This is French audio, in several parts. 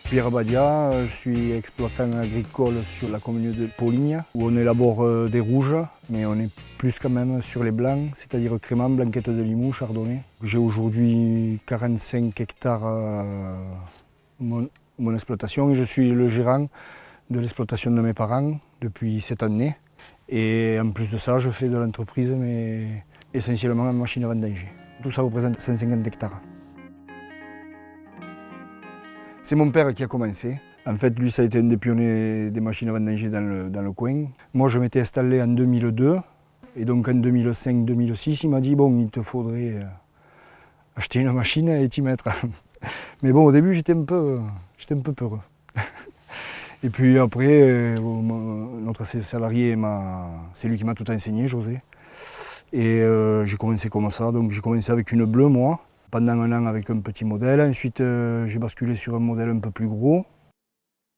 Pierre Badia, je suis exploitant agricole sur la commune de Polignes, où on élabore des rouges, mais on est plus quand même sur les blancs, c'est-à-dire crément, blanquette de Limoux, chardonnay. J'ai aujourd'hui 45 hectares mon exploitation et je suis le gérant de l'exploitation de mes parents depuis cette année. Et en plus de ça, je fais de l'entreprise, mais essentiellement en machine à vendanger. Tout ça représente 150 hectares. C'est mon père qui a commencé. En fait, lui, ça a été un des pionniers des machines à vendanger dans le coin. Moi, je m'étais installé en 2002. Et donc en 2005-2006, il m'a dit, bon, il te faudrait acheter une machine et t'y mettre. Mais bon, au début, j'étais un peu peureux. Et puis après, notre salarié, c'est lui qui m'a tout enseigné, José. Et j'ai commencé comme ça, donc j'ai commencé avec une bleue, moi, pendant un an avec un petit modèle. Ensuite, j'ai basculé sur un modèle un peu plus gros.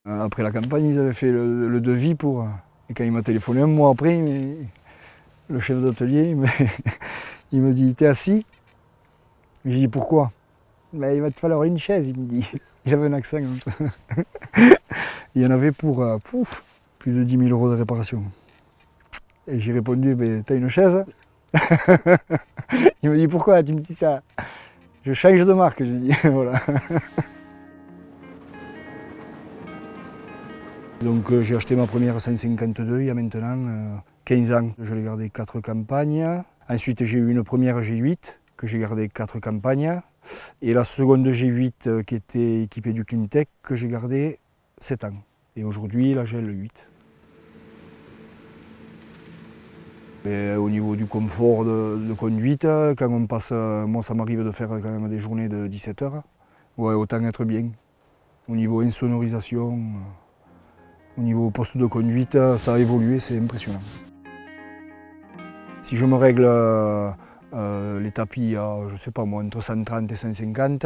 Après la campagne, ils avaient fait le devis pour... Et quand il m'a téléphoné un mois après, le chef d'atelier, il me dit, t'es assis? J'ai dit, pourquoi? Ben, il va te falloir une chaise, il me dit. Il avait un accent un peu. Il y en avait pour plus de 10 000 € de réparation. Et j'ai répondu, ben, t'as une chaise? Il me dit, pourquoi tu me dis ça? Je change de marque, j'ai dit, voilà. Donc j'ai acheté ma première 152 il y a maintenant 15 ans. Je l'ai gardé 4 campagnes. Ensuite j'ai eu une première G8 que j'ai gardé 4 campagnes. Et la seconde G8 qui était équipée du Cleantech que j'ai gardé 7 ans. Et aujourd'hui la GL8. Et au niveau du confort de conduite, quand on passe, moi ça m'arrive de faire quand même des journées de 17 heures. Ouais, autant être bien. Au niveau insonorisation, au niveau poste de conduite, ça a évolué, c'est impressionnant. Si je me règle les tapis à, je sais pas moi, entre 130 et 150,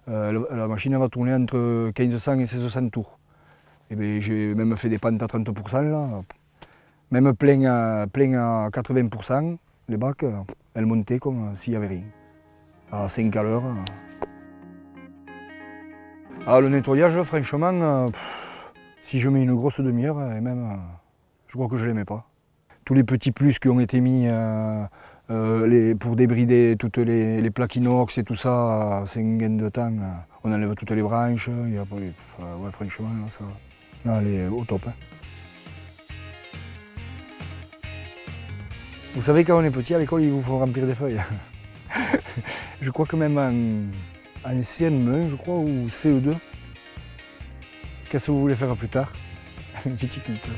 la machine va tourner entre 1500 et 1600 tours. Et bien, j'ai même fait des pentes à 30%, là. Même plein à 80%, les bacs, elles montaient comme s'il n'y avait rien. À 5 à l'heure. Ah, le nettoyage, franchement, si je mets une grosse demi-heure, et même, je crois que je ne les mets pas. Tous les petits plus qui ont été mis pour débrider toutes les plaques inox et tout ça, c'est un gain de temps. On enlève toutes les branches, et après, ouais, franchement, là, elle est au top. Hein. Vous savez, quand on est petit, à l'école, ils vous font remplir des feuilles. Je crois que même en CM1, je crois, ou CE2, qu'est-ce que vous voulez faire plus tard? Viticulteur.